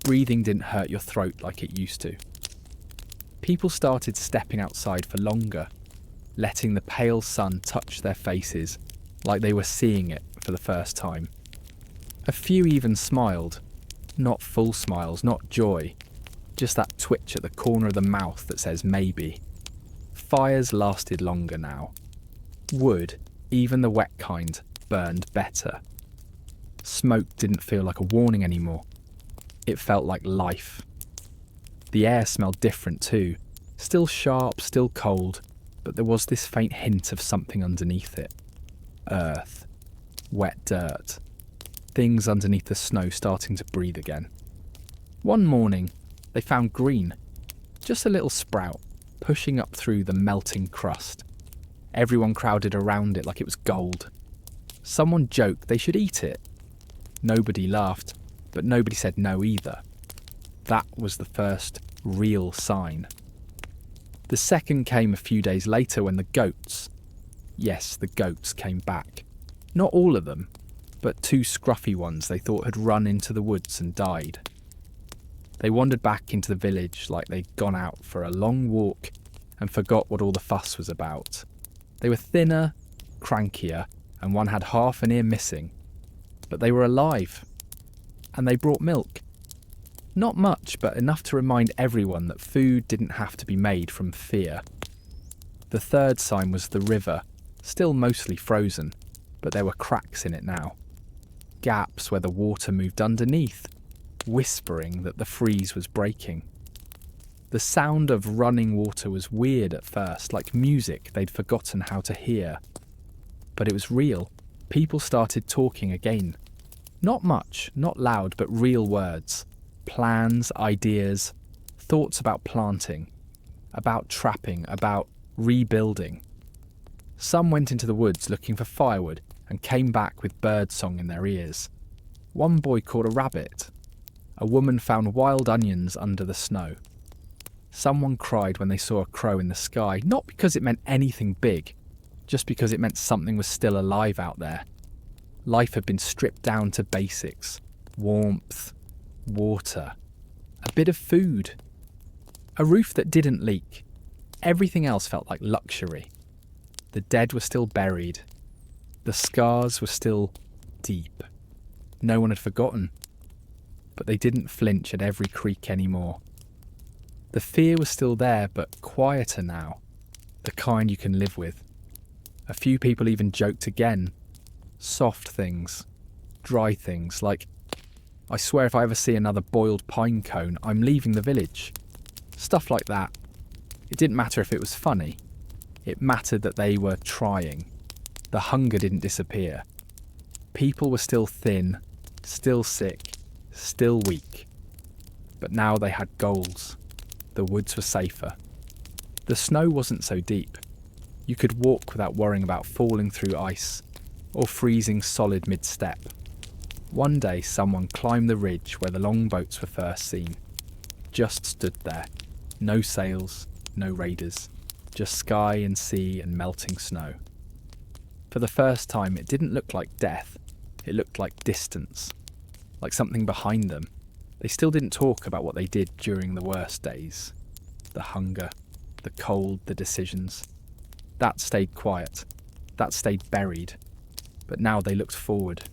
Breathing didn't hurt your throat like it used to. People started stepping outside for longer, letting the pale sun touch their faces like they were seeing it for the first time. A few even smiled. Not full smiles, not joy. Just that twitch at the corner of the mouth that says maybe. Fires lasted longer now. Wood, even the wet kind, burned better. Smoke didn't feel like a warning anymore. It felt like life. The air smelled different too. Still sharp, still cold, but there was this faint hint of something underneath it. Earth. Wet dirt. Things underneath the snow starting to breathe again. One morning, they found green. Just a little sprout, pushing up through the melting crust. Everyone crowded around it like it was gold. Someone joked they should eat it. Nobody laughed, but nobody said no either. That was the first real sign. The second came a few days later when the goats, yes, the goats came back. Not all of them, but 2 scruffy ones they thought had run into the woods and died. They wandered back into the village like they'd gone out for a long walk and forgot what all the fuss was about. They were thinner, crankier, and one had half an ear missing. But they were alive. And they brought milk. Not much, but enough to remind everyone that food didn't have to be made from fear. The third sign was the river, still mostly frozen, but there were cracks in it now. Gaps where the water moved underneath, whispering that the freeze was breaking. The sound of running water was weird at first, like music they'd forgotten how to hear. But it was real. People started talking again. Not much, not loud, but real words. Plans, ideas, thoughts about planting, about trapping, about rebuilding. Some went into the woods looking for firewood and came back with birdsong in their ears. One boy caught a rabbit. A woman found wild onions under the snow. Someone cried when they saw a crow in the sky, not because it meant anything big, just because it meant something was still alive out there. Life had been stripped down to basics: warmth, water, a bit of food, a roof that didn't leak. Everything else felt like luxury. The dead were still buried. The scars were still deep. No one had forgotten. But they didn't flinch at every creak anymore. The fear was still there, but quieter now. The kind you can live with. A few people even joked again. Soft things. Dry things, like, "I swear if I ever see another boiled pine cone, I'm leaving the village." Stuff like that. It didn't matter if it was funny. It mattered that they were trying. The hunger didn't disappear. People were still thin, still sick, still weak. But now they had goals. The woods were safer. The snow wasn't so deep. You could walk without worrying about falling through ice or freezing solid mid-step. One day someone climbed the ridge where the longboats were first seen. Just stood there. No sails, no raiders. Just sky and sea and melting snow. For the first time, it didn't look like death. It looked like distance. Like something behind them. They still didn't talk about what they did during the worst days. The hunger, the cold, the decisions. That stayed quiet. That stayed buried. But now they looked forward.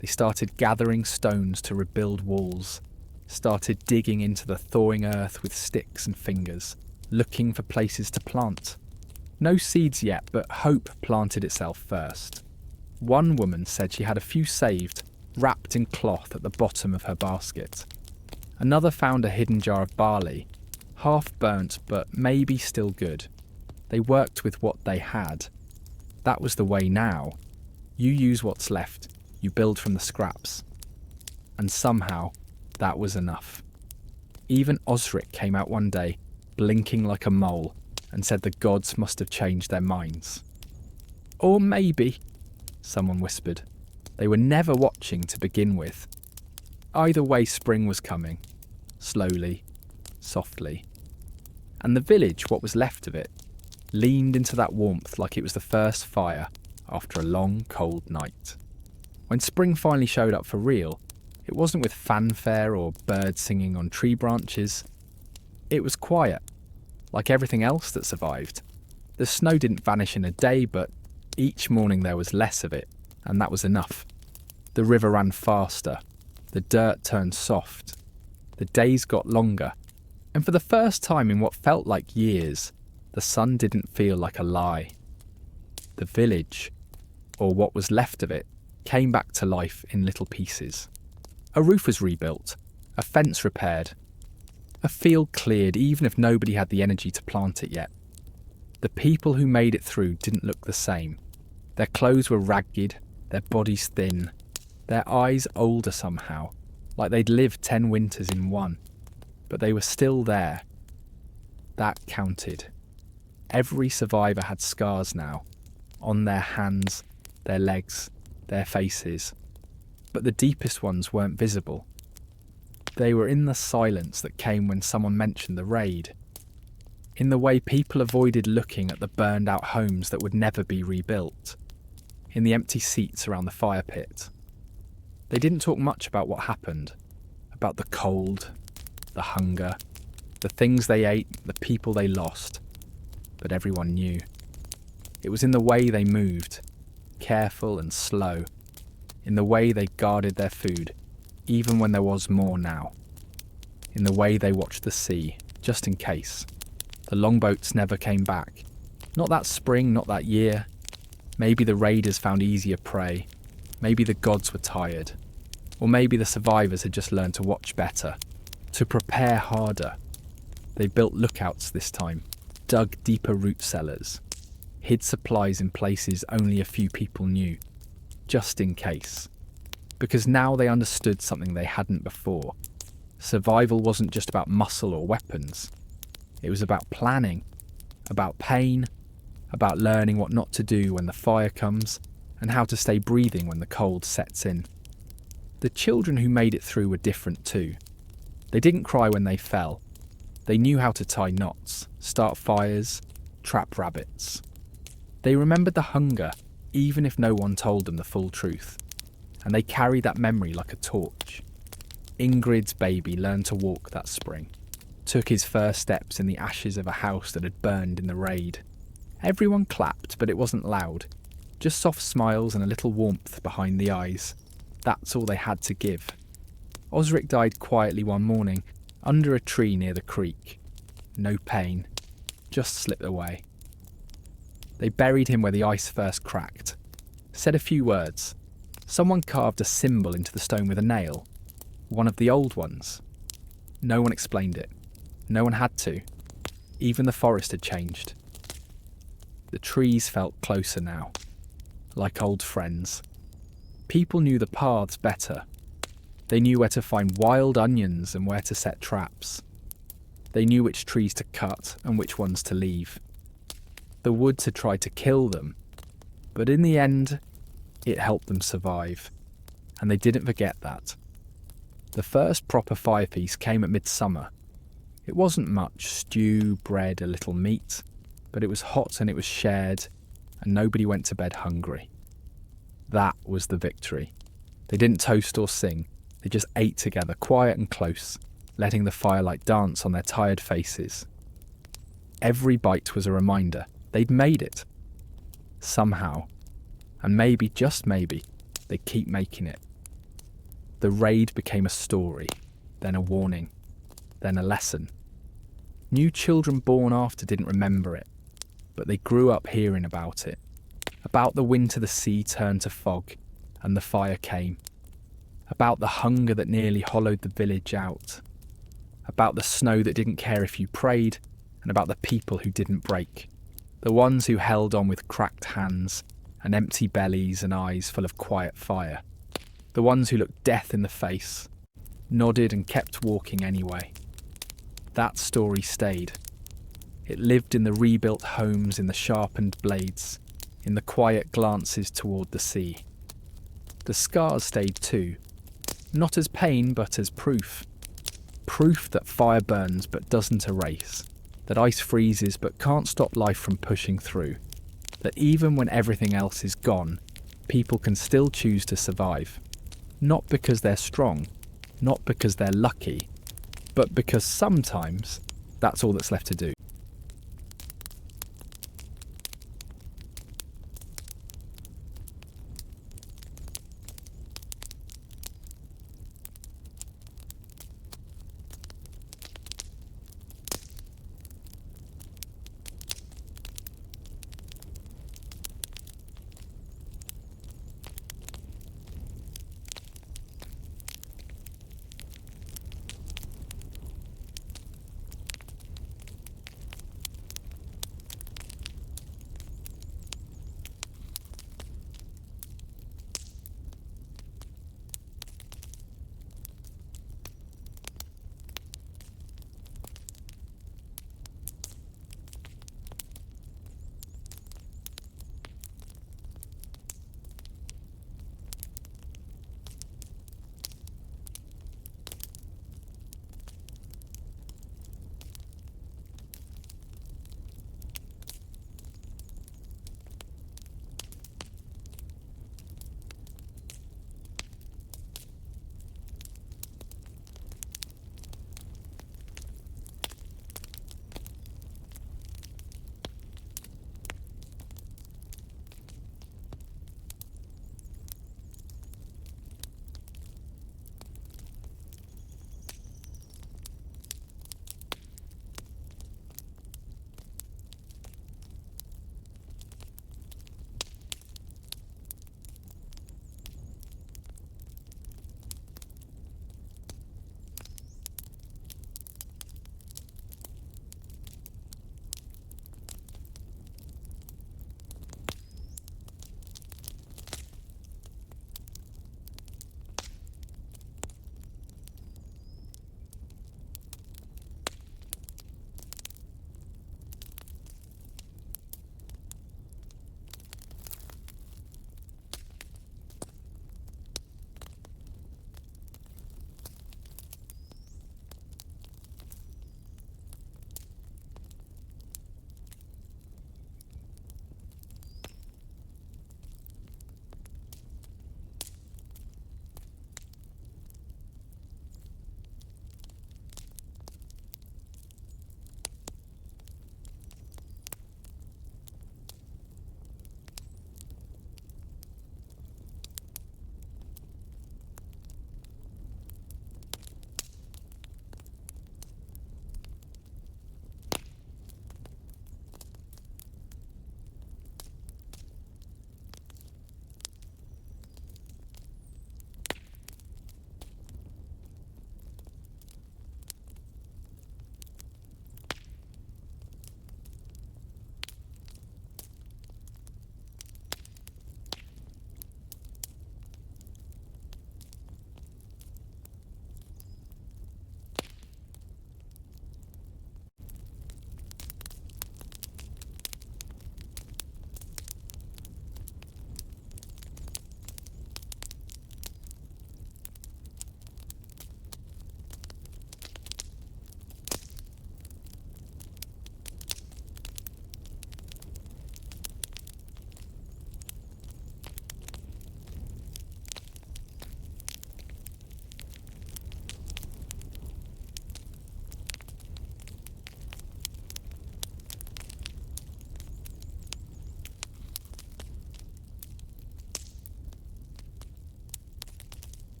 They started gathering stones to rebuild walls. Started digging into the thawing earth with sticks and fingers. Looking for places to plant. No seeds yet, but hope planted itself first. One woman said she had a few saved, wrapped in cloth at the bottom of her basket. Another found a hidden jar of barley, half burnt but maybe still good. They worked with what they had. That was the way now. You use what's left, you build from the scraps. And somehow, that was enough. Even Osric came out one day, blinking like a mole, and said the gods must have changed their minds. Or maybe, someone whispered, they were never watching to begin with. Either way, spring was coming, slowly, softly. And the village, what was left of it, leaned into that warmth like it was the first fire after a long, cold night. When spring finally showed up for real, it wasn't with fanfare or birds singing on tree branches. It was quiet, like everything else that survived. The snow didn't vanish in a day, but each morning there was less of it, and that was enough. The river ran faster. The dirt turned soft. The days got longer. And for the first time in what felt like years, the sun didn't feel like a lie. The village, or what was left of it, came back to life in little pieces. A roof was rebuilt, a fence repaired, a field cleared even if nobody had the energy to plant it yet. The people who made it through didn't look the same. Their clothes were ragged, their bodies thin, their eyes older somehow, like they'd lived 10 winters in one. But they were still there. That counted. Every survivor had scars now, on their hands, their legs, their faces. But the deepest ones weren't visible. They were in the silence that came when someone mentioned the raid. In the way people avoided looking at the burned out homes that would never be rebuilt. In the empty seats around the fire pit. They didn't talk much about what happened, about the cold, the hunger, the things they ate, the people they lost. But everyone knew. It was in the way they moved, careful and slow, in the way they guarded their food, even when there was more now, in the way they watched the sea, just in case. The longboats never came back. Not that spring, not that year. Maybe the raiders found easier prey. Maybe the gods were tired. Or maybe the survivors had just learned to watch better, to prepare harder. They built lookouts this time, dug deeper root cellars, hid supplies in places only a few people knew, just in case. Because now they understood something they hadn't before. Survival wasn't just about muscle or weapons. It was about planning, about pain, about learning what not to do when the fire comes, and how to stay breathing when the cold sets in. The children who made it through were different too. They didn't cry when they fell. They knew how to tie knots, start fires, trap rabbits. They remembered the hunger, even if no one told them the full truth. And they carried that memory like a torch. Ingrid's baby learned to walk that spring, took his first steps in the ashes of a house that had burned in the raid. Everyone clapped, but it wasn't loud. Just soft smiles and a little warmth behind the eyes. That's all they had to give. Osric died quietly one morning, under a tree near the creek. No pain, just slipped away. They buried him where the ice first cracked. Said a few words. Someone carved a symbol into the stone with a nail. One of the old ones. No one explained it. No one had to. Even the forest had changed. The trees felt closer now, like old friends. People knew the paths better. They knew where to find wild onions and where to set traps. They knew which trees to cut and which ones to leave. The woods had tried to kill them, but in the end, it helped them survive. And they didn't forget that. The first proper fire feast came at midsummer. It wasn't much, stew, bread, a little meat, but it was hot and it was shared, and nobody went to bed hungry. That was the victory. They didn't toast or sing. They just ate together, quiet and close, letting the firelight dance on their tired faces. Every bite was a reminder. They'd made it. Somehow. And maybe, just maybe, they'd keep making it. The raid became a story, then a warning, then a lesson. New children born after didn't remember it, but they grew up hearing about it. About the winter the sea turned to fog and the fire came. About the hunger that nearly hollowed the village out. About the snow that didn't care if you prayed, and about the people who didn't break. The ones who held on with cracked hands and empty bellies and eyes full of quiet fire. The ones who looked death in the face, nodded and kept walking anyway. That story stayed. It lived in the rebuilt homes, in the sharpened blades, in the quiet glances toward the sea. The scars stayed too, not as pain but as proof. Proof that fire burns but doesn't erase, that ice freezes but can't stop life from pushing through, that even when everything else is gone, people can still choose to survive. Not because they're strong, not because they're lucky, but because sometimes that's all that's left to do.